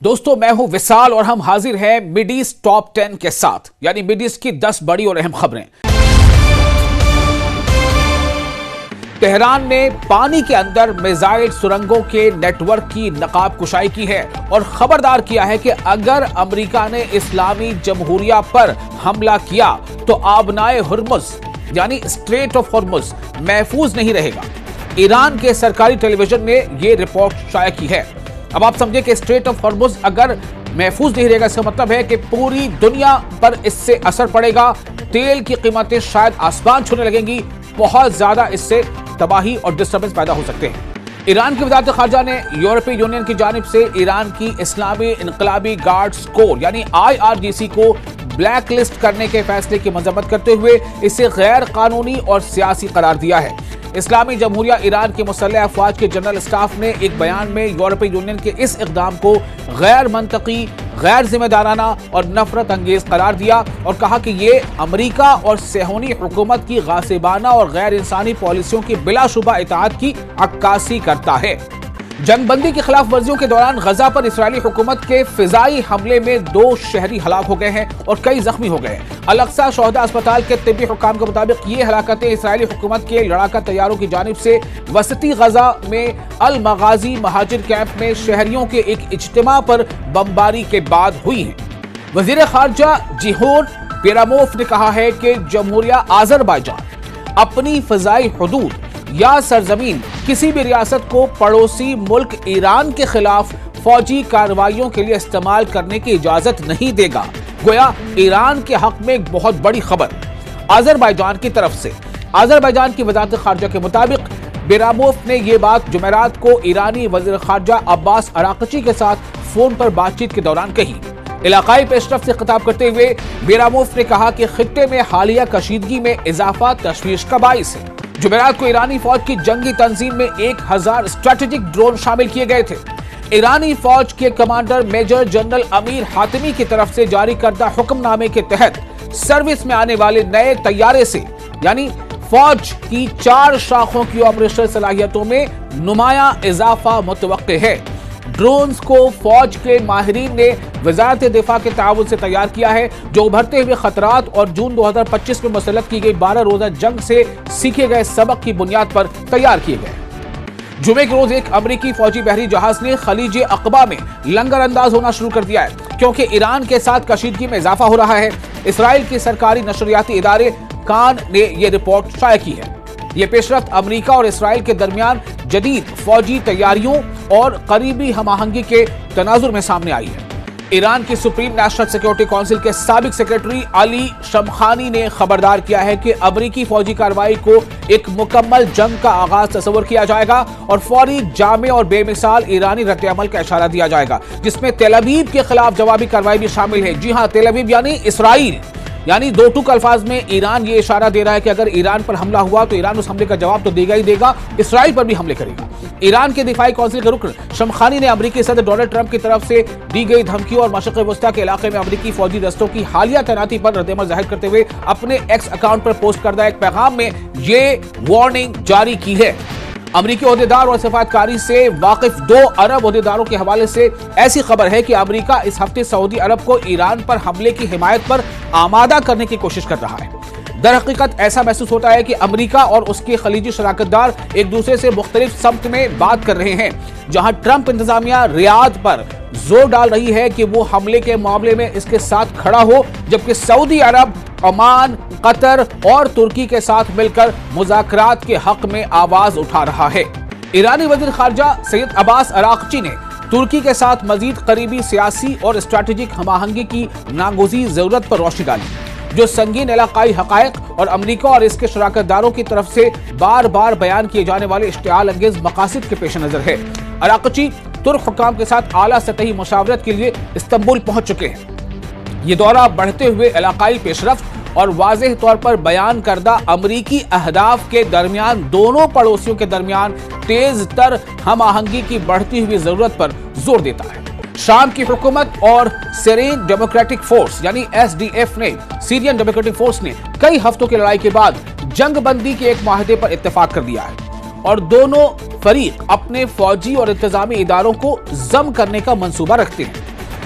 دوستو میں ہوں وصال اور ہم حاضر ہیں مڈ ایسٹ ٹاپ 10 کے ساتھ، یعنی مڈ ایسٹ کی 10 بڑی اور اہم خبریں۔ تہران نے پانی کے اندر میزائل سرنگوں کے نیٹ ورک کی نقاب کشائی کی ہے اور خبردار کیا ہے کہ اگر امریکہ نے اسلامی جمہوریہ پر حملہ کیا تو آبنائے ہرمز یعنی اسٹریٹ آف ہرمز محفوظ نہیں رہے گا۔ ایران کے سرکاری ٹیلی ویژن نے یہ رپورٹ شائع کی ہے۔ اب آپ سمجھیں کہ اسٹریٹ آف ہرمز اگر محفوظ نہیں رہے گا، اس کا مطلب ہے کہ پوری دنیا پر اس سے اثر پڑے گا، تیل کی قیمتیں شاید آسمان چھونے لگیں گی، بہت زیادہ اس سے تباہی اور ڈسٹربنس پیدا ہو سکتے ہیں۔ ایران کی وزارت خارجہ نے یورپی یونین کی جانب سے ایران کی اسلامی انقلابی گارڈز کور یعنی IRGC کو بلیک لسٹ کرنے کے فیصلے کی مذمت کرتے ہوئے اسے غیر قانونی اور سیاسی قرار دیا ہے۔ اسلامی جمہوریہ ایران کے مسلح افواج کے جنرل اسٹاف نے ایک بیان میں یورپی یونین کے اس اقدام کو غیر منطقی، غیر ذمہ دارانہ اور نفرت انگیز قرار دیا اور کہا کہ یہ امریکہ اور صہیونی حکومت کی غاصبانہ اور غیر انسانی پالیسیوں کی بلا شبہ اطاعت کی عکاسی کرتا ہے۔ جنگ بندی کی خلاف ورزیوں کے دوران غزہ پر اسرائیلی حکومت کے فضائی حملے میں 2 شہری ہلاک ہو گئے ہیں اور کئی زخمی ہو گئے ہیں۔ الاقصی شہداء اسپتال کے طبی حکام کے مطابق یہ ہلاکتیں اسرائیلی حکومت کے لڑاکا طیاروں کی جانب سے وسطی غزہ میں المغازی مہاجر کیمپ میں شہریوں کے ایک اجتماع پر بمباری کے بعد ہوئی ہیں۔ وزیر خارجہ جیہون پیراموف نے کہا ہے کہ جمہوریہ آذربائیجان اپنی فضائی حدود یا سرزمین کسی بھی ریاست کو پڑوسی ملک ایران کے خلاف فوجی کارروائیوں کے لیے استعمال کرنے کی اجازت نہیں دے گا۔ گویا ایران کے حق میں ایک بہت بڑی خبر آذربائیجان کی طرف سے۔ آذربائیجان کی وزارت خارجہ کے مطابق بیراموف نے یہ بات جمعرات کو ایرانی وزیر خارجہ عباس اراغچی کے ساتھ فون پر بات چیت کے دوران کہی۔ علاقائی پیش رفت سے خطاب کرتے ہوئے بیراموف نے کہا کہ خطے میں حالیہ کشیدگی میں اضافہ تشویش کا باعث ہے۔ جمعرات کو ایرانی فوج کی جنگی تنظیم میں 1000 اسٹریٹجک ڈرون شامل کیے گئے تھے۔ ایرانی فوج کے کمانڈر میجر جنرل امیر حاتمی کی طرف سے جاری کردہ حکم نامے کے تحت سروس میں آنے والے نئے طیارے سے یعنی فوج کی 4 شاخوں کی آپریشنل صلاحیتوں میں نمایاں اضافہ متوقع ہے۔ ڈرونز کو فوج کے ماہرین نے وزارت دفاع کے تعاون سے تیار کیا ہے، جو ابھرتے ہوئے خطرات اور جون 2025 میں مسلط کی گئی 12 روزہ جنگ سے سیکھے گئے سبق کی بنیاد پر تیار کیے گئے۔ جمعے کے روز ایک امریکی فوجی بحری جہاز نے خلیج عقبہ میں لنگر انداز ہونا شروع کر دیا ہے کیونکہ ایران کے ساتھ کشیدگی میں اضافہ ہو رہا ہے۔ اسرائیل کی سرکاری نشریاتی ادارے کان نے یہ رپورٹ شائع کی ہے۔ یہ پیش رفت امریکہ اور اسرائیل کے درمیان جدید فوجی تیاریوں اور قریبی ہم آہنگی کے تناظر میں سامنے آئی ہے۔ ایران کی سپریم نیشنل سیکورٹی کونسل کے سابق سیکریٹری علی شمخانی نے خبردار کیا ہے کہ امریکی فوجی کارروائی کو ایک مکمل جنگ کا آغاز تصور کیا جائے گا اور فوری، جامع اور بے مثال ایرانی رد عمل کا اشارہ دیا جائے گا، جس میں تیل ابیب کے خلاف جوابی کارروائی بھی شامل ہے۔ جی ہاں، تیل ابیب یعنی اسرائیل، یعنی 2 ٹوک الفاظ میں ایران یہ اشارہ دے رہا ہے کہ اگر ایران پر حملہ ہوا تو ایران اس حملے کا جواب تو دے گا ہی دے گا، اسرائیل پر بھی حملے کرے گا۔ ایران کے دفاعی کونسل کے رکن شمخانی نے امریکی صدر ڈونلڈ ٹرمپ کی طرف سے دی گئی دھمکیوں اور مشرق وسطیٰ کے علاقے میں امریکی فوجی دستوں کی حالیہ تعیناتی پر رد عمل ظاہر کرتے ہوئے اپنے ایکس اکاؤنٹ پر پوسٹ کردہ ایک پیغام میں یہ وارننگ جاری کی ہے۔ امریکی عہدیدار اور سفارتکاری سے واقف 2 عرب عہدیداروں کے حوالے سے ایسی خبر ہے کہ امریکہ اس ہفتے سعودی عرب کو ایران پر حملے کی حمایت پر آمادہ کرنے کی کوشش کر رہا ہے۔ در حقیقت ایسا محسوس ہوتا ہے کہ امریکہ اور اس کے خلیجی شراکت دار ایک دوسرے سے مختلف سمت میں بات کر رہے ہیں۔ جہاں ٹرمپ انتظامیہ ریاض پر زور ڈال رہی ہے کہ وہ حملے کے معاملے میں اس کے ساتھ کھڑا ہو، جبکہ سعودی عرب، عمان، قطر اور ترکی کے ساتھ مل کر مذاکرات کے حق میں آواز اٹھا رہا ہے۔ ایرانی وزیر خارجہ سید عباس اراغچی نے ترکی کے ساتھ مزید قریبی سیاسی اور اسٹریٹجک ہم آہنگی کی ناگزیر ضرورت پر روشنی ڈالی، جو سنگین علاقائی حقائق اور امریکہ اور اس کے شراکت داروں کی طرف سے بار بار بیان کیے جانے والے اشتعال انگیز مقاصد کے پیش نظر ہے۔ اراغچی ترک حکام کے ساتھ اعلیٰ سطحی مشاورت کے لیے استنبول پہنچ چکے ہیں۔ یہ دورہ بڑھتے ہوئے علاقائی پیش رفت اور واضح طور پر بیان کردہ امریکی اہداف کے درمیان دونوں پڑوسیوں کے درمیان تیز تر ہم آہنگی کی بڑھتی ہوئی ضرورت پر زور دیتا ہے۔ شام کی حکومت اور سیرین ڈیموکریٹک فورس یعنی SDF نے سیرین ڈیموکریٹک فورس نے کئی ہفتوں کی لڑائی کے بعد جنگ بندی کے ایک معاہدے پر اتفاق کر لیا ہے اور دونوں فریق اپنے فوجی اور انتظامی اداروں کو ضم کرنے کا منصوبہ رکھتے ہیں۔